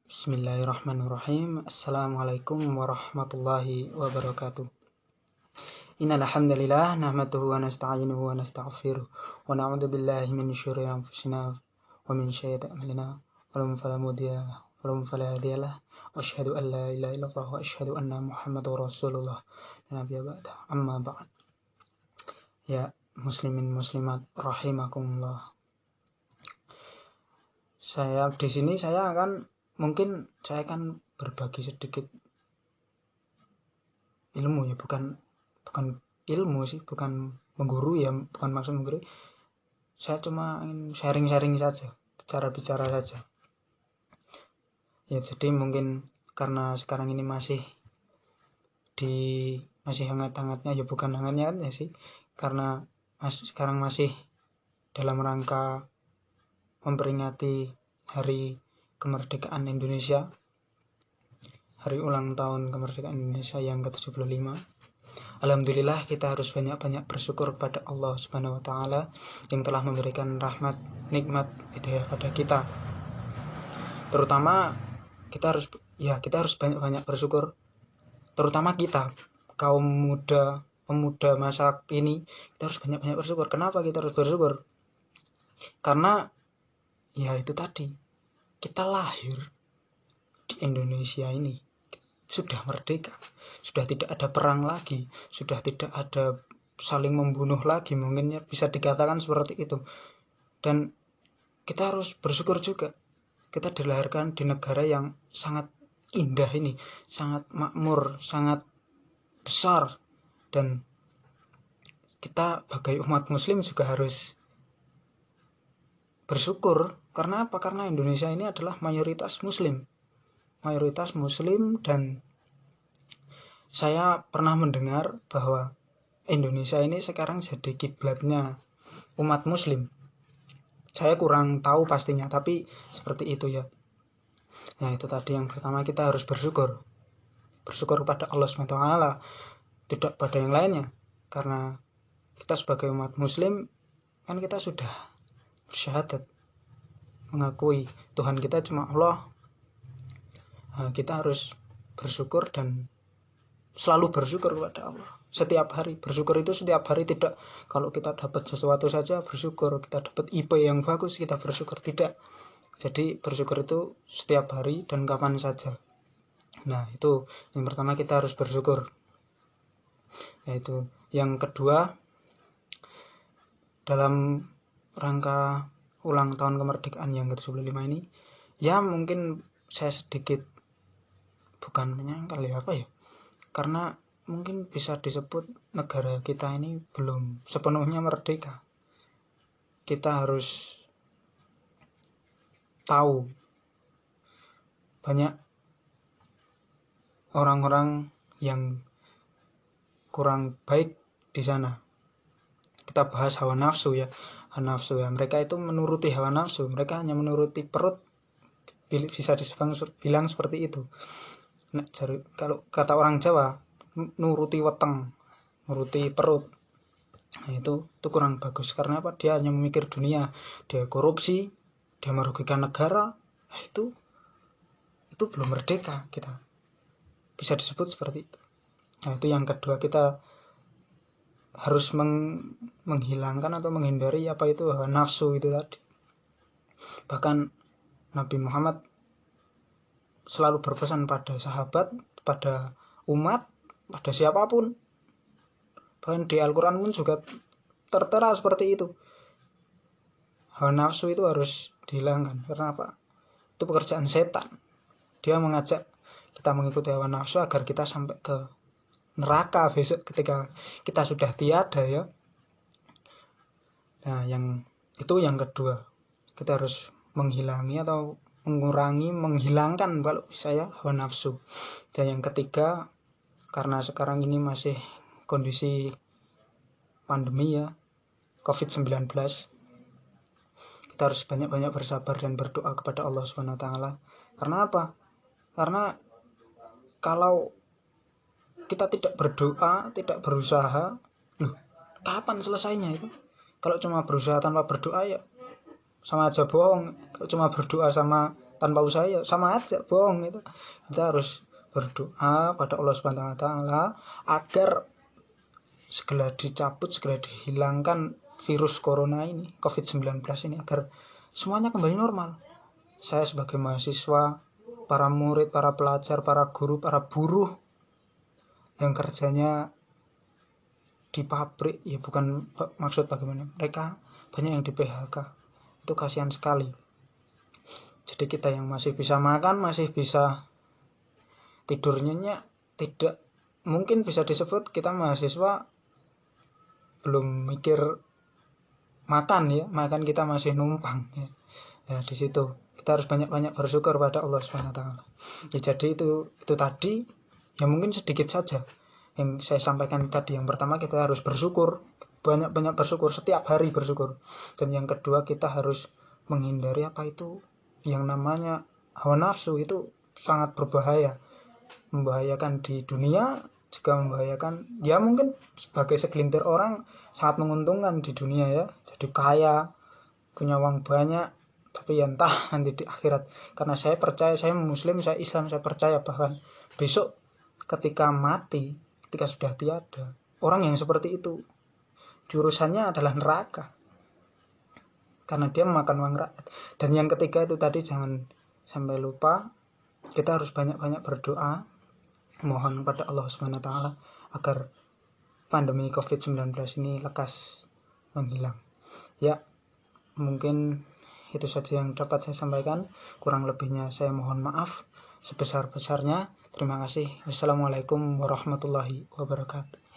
Bismillahirrahmanirrahim. Assalamualaikum warahmatullahi wabarakatuh. Innal hamdalillah nahmaduhu wa nasta'inuhu wa nastaghfiruh wa na'udzu billahi min syururi anfusina wa min sayyiati a'malina. Wa fala mudilla wa la hadiya lahu. Wa asyhadu an la ilaha illallah wa asyhadu anna Muhammadar Rasulullah. Nabiyya ba'da. Amma ba'd. Ya muslimin muslimat rahimakumullah. Saya akan berbagi sedikit ilmu ya, bukan ilmu sih, bukan mengguru ya, bukan maksud mengguru. Saya cuma ingin sharing saja, bicara saja. Ya, jadi mungkin karena sekarang ini masih hangat-hangatnya, ya bukan hangatnya ya sih, karena sekarang masih dalam rangka memperingati hari kemerdekaan Indonesia, hari ulang tahun kemerdekaan Indonesia yang ke-75. Alhamdulillah, kita harus banyak-banyak bersyukur kepada Allah Subhanahu wa taala yang telah memberikan rahmat, nikmat, hidayah pada kita. Terutama kita harus banyak-banyak bersyukur, terutama kita kaum pemuda masa ini, kita harus banyak-banyak bersyukur. Kenapa kita harus bersyukur? Karena ya itu tadi, kita lahir di Indonesia ini sudah merdeka, sudah tidak ada perang lagi, sudah tidak ada saling membunuh lagi, mungkin ya bisa dikatakan seperti itu. Dan kita harus bersyukur juga, kita dilahirkan di negara yang sangat indah ini, sangat makmur, sangat besar. Dan kita sebagai umat muslim juga harus bersyukur. Karena apa? Karena Indonesia ini adalah mayoritas muslim, dan saya pernah mendengar bahwa Indonesia ini sekarang jadi kiblatnya umat muslim. Saya kurang tahu pastinya, tapi seperti itu ya. Nah, itu tadi yang pertama, kita harus bersyukur kepada Allah SWT, tidak pada yang lainnya. Karena kita sebagai umat muslim kan kita sudah bersyahadat, mengakui Tuhan kita cuma Allah. Nah, kita harus bersyukur dan selalu bersyukur kepada Allah setiap hari. Bersyukur itu setiap hari, tidak kalau kita dapat sesuatu saja bersyukur, kita dapat IP yang bagus kita bersyukur, tidak. Jadi bersyukur itu setiap hari dan kapan saja. Nah, itu yang pertama, kita harus bersyukur. Yaitu yang kedua, dalam rangka ulang tahun kemerdekaan yang ke-75 ini, ya mungkin saya sedikit bukan menyangkal ya, karena mungkin bisa disebut negara kita ini belum sepenuhnya merdeka. Kita harus tahu banyak orang-orang yang kurang baik di sana. Kita bahas hawa nafsu ya. Mereka itu menuruti hawa nafsu, mereka hanya menuruti perut, bisa dibilang seperti itu. Nah, kalau kata orang Jawa, nuruti weteng, nuruti perut. Nah, itu kurang bagus. Karena apa? Dia hanya memikir dunia, dia korupsi, dia merugikan negara. Nah, itu belum merdeka kita. Bisa disebut seperti itu. Nah, itu yang kedua, kita harus menghilangkan atau menghindari apa itu hawa nafsu itu tadi. Bahkan Nabi Muhammad selalu berpesan pada sahabat, pada umat, pada siapapun. Bahkan di Al-Quran pun juga tertera seperti itu. Hawa nafsu itu harus dihilangkan. Karena apa? Itu pekerjaan setan. Dia mengajak kita mengikuti hawa nafsu agar kita sampai ke neraka besok ketika kita sudah tiada ya. Nah, yang kedua, kita harus menghilangi atau menghilangkan kalau bisa ya hawa nafsu. Dan yang ketiga, karena sekarang ini masih kondisi pandemi ya, COVID-19, kita harus banyak-banyak bersabar dan berdoa kepada Allah Subhanahu wa taala. Karena apa? Karena kalau kita tidak berdoa, tidak berusaha, kapan selesainya itu? Kalau cuma berusaha tanpa berdoa ya sama aja bohong. Kalau cuma berdoa sama tanpa usaha ya sama aja bohong itu. Kita harus berdoa pada Allah Subhanahu wa taala agar segera dicabut, segera dihilangkan virus corona ini, COVID-19 ini, agar semuanya kembali normal. Saya sebagai mahasiswa, para murid, para pelajar, para guru, para buruh yang kerjanya di pabrik, ya bukan maksud bagaimana, mereka banyak yang di PHK, itu kasihan sekali. Jadi kita yang masih bisa makan, masih bisa tidur nyenyak, tidak mungkin bisa disebut kita mahasiswa belum mikir makan ya, makan kita masih numpang ya. Ya di situ kita harus banyak-banyak bersyukur pada Allah Subhanahu wa taala. Ya, jadi itu tadi ya mungkin sedikit saja yang saya sampaikan tadi. Yang pertama kita harus bersyukur, banyak-banyak bersyukur, setiap hari bersyukur. Dan yang kedua kita harus menghindari apa itu yang namanya hawa nafsu, itu sangat berbahaya, membahayakan di dunia juga membahayakan, ya mungkin sebagai segelintir orang sangat menguntungkan di dunia ya, jadi kaya, punya uang banyak, tapi ya entah nanti di akhirat. Karena saya percaya, saya muslim, saya Islam, saya percaya bahkan besok ketika mati, ketika sudah tiada, orang yang seperti itu jurusannya adalah neraka, karena dia memakan uang rakyat. Dan yang ketiga itu tadi, jangan sampai lupa, kita harus banyak-banyak berdoa, mohon pada Allah Subhanahu wa taala agar pandemi COVID-19 ini lekas menghilang. Ya, mungkin itu saja yang dapat saya sampaikan. Kurang lebihnya saya mohon maaf sebesar-besarnya. Terima kasih. Wassalamualaikum warahmatullahi wabarakatuh.